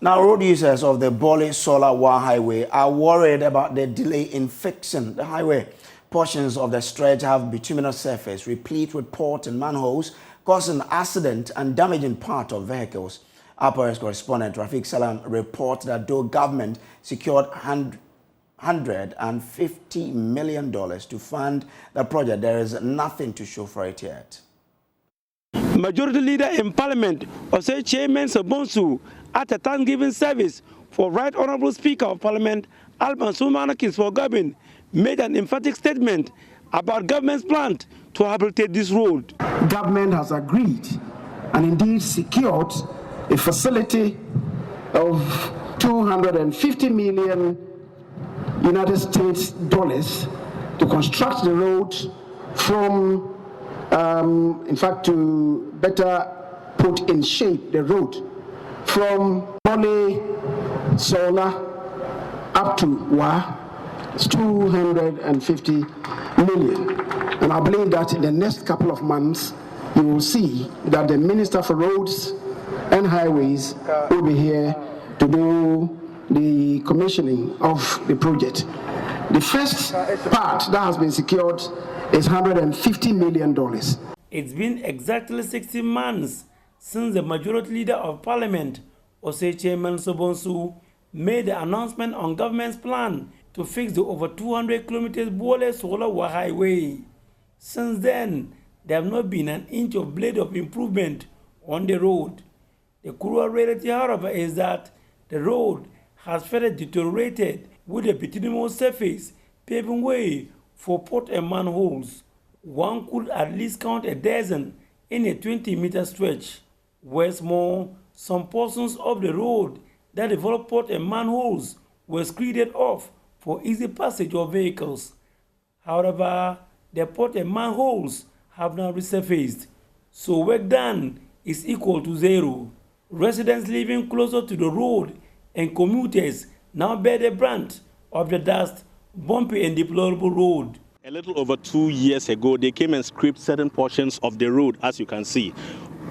Now, road users of the Bole-Sawla-Wa Highway are worried about the delay in fixing the highway. Portions of the stretch have bituminous surface replete with pot and manholes, causing accident and damaging part of vehicles. Our correspondent Rafiq Salam reports that though government secured $150 million to fund the project, there is nothing to show for it yet. Majority Leader in Parliament, Ose Chairman Sabonsu, at a Thanksgiving service for Right Honourable Speaker of Parliament, Alban Sumanakis for Gabin, made an emphatic statement about government's plan to rehabilitate this road. Government has agreed and indeed secured a facility of $250 million United States dollars to construct the road from, in fact, to better put in shape the road from Bole-Sawla up to Wa. It's $250 million. And I believe that in the next couple of months, you will see that the Minister for Roads and Highways will be here to do the commissioning of the project. The first part that has been secured is $150 million. It's been exactly 60 months since the Majority Leader of Parliament, Ose Chairman Sobonsu, made the announcement on government's plan to fix the over 200 kilometers Bole-Sawla-Wa Highway. Since then, there have not been an inch of blade of improvement on the road. The cruel reality, however, is that the road has further deteriorated with a bituminous surface paving way for pot and manholes. One could at least count a dozen in a 20-meter stretch. What's more, some portions of the road that developed pot and manholes were screeded off for easy passage of vehicles. However, the pot and manholes have now resurfaced, so work done is equal to zero. Residents living closer to the road and commuters now bear the brunt of the dust, bumpy and deplorable road. A little over 2 years ago, they came and scraped certain portions of the road, as you can see.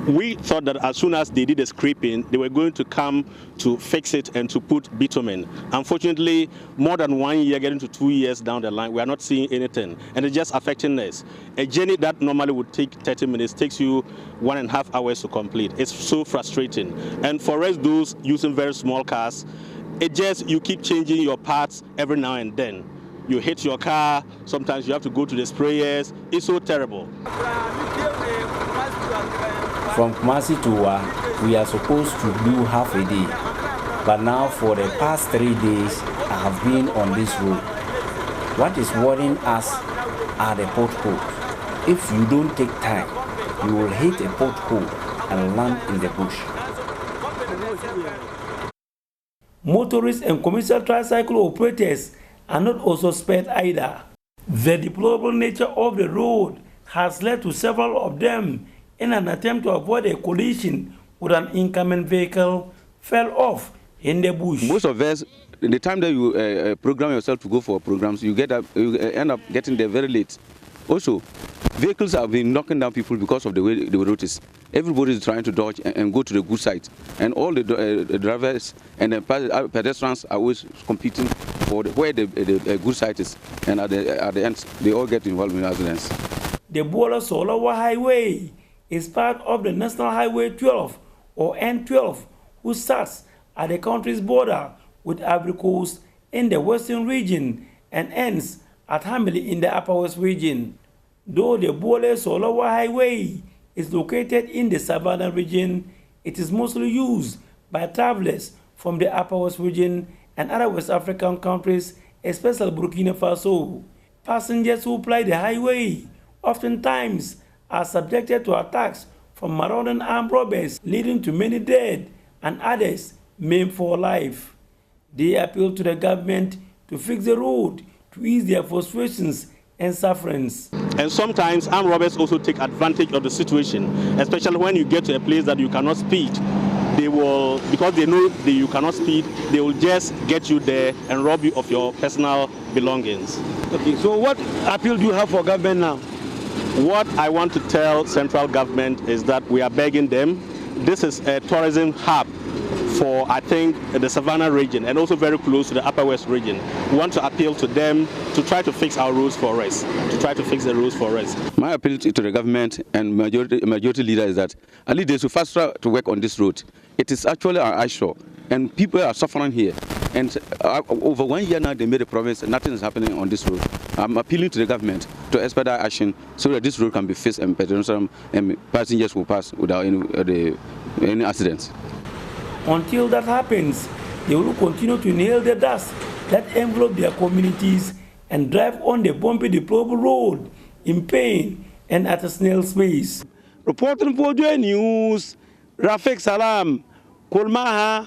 We thought that as soon as they did the scraping, they were going to come to fix it and to put bitumen. Unfortunately, more than 1 year, getting to 2 years down the line, we are not seeing anything, and it's just affecting us. A journey that normally would take 30 minutes takes you 1.5 hours to complete. It's so frustrating. And for us, those using very small cars, you keep changing your parts every now and then. You hit your car, sometimes you have to go to the sprayers. It's so terrible. From Kumasi to Wa, we are supposed to do half a day. But now for the past 3 days, I have been on this road. What is worrying us are the potholes. If you don't take time, you will hit a pothole and land in the bush. Motorists and commercial tricycle operators are not also spared either. The deplorable nature of the road has led to several of them, in an attempt to avoid a collision with an incoming vehicle, fell off in the bush. Most of us, the time that you program yourself to go for programs, you end up getting there very late. Also, vehicles have been knocking down people because of the way the road is. Everybody is trying to dodge and go to the good side. And all the drivers and the pedestrians are always competing for where the good side is. And at the end, they all get involved in accidents. The Bole-Sawla-Wa Highway is part of the National Highway 12 or N12, who starts at the country's border with Ivory Coast in the western region and ends at Hamili in the Upper West region. Though the Bole-Sawla-Wa Highway is located in the Savannah region, it is mostly used by travelers from the Upper West region and other West African countries, especially Burkina Faso. Passengers who ply the highway oftentimes are subjected to attacks from marauding armed robbers, leading to many dead and others maimed for life. They appeal to the government to fix the road to ease their frustrations and sufferings. And sometimes armed robbers also take advantage of the situation, especially when you get to a place that you cannot speed. They will, because they know that you cannot speed, they will just get you there and rob you of your personal belongings. Okay, so what appeal do you have for government now? What I want to tell central government is that we are begging them. This is a tourism hub for, I think, the Savannah region and also very close to the Upper West region. We want to appeal to them to try to fix our roads for us, My appeal to the government and majority leader is that at least they should faster to work on this road. It is actually an eyesore, and people are suffering here. And over 1 year now, they made a promise and nothing is happening on this road. I'm appealing to the government to expedite action so that this road can be fixed and pedestrians and passengers will pass without any accidents. Until that happens, they will continue to inhale the dust that envelop their communities and drive on the bumpy, deplorable road in pain and at a snail's pace. Reporting for Joy News, Rafik Salam, Kulmaha.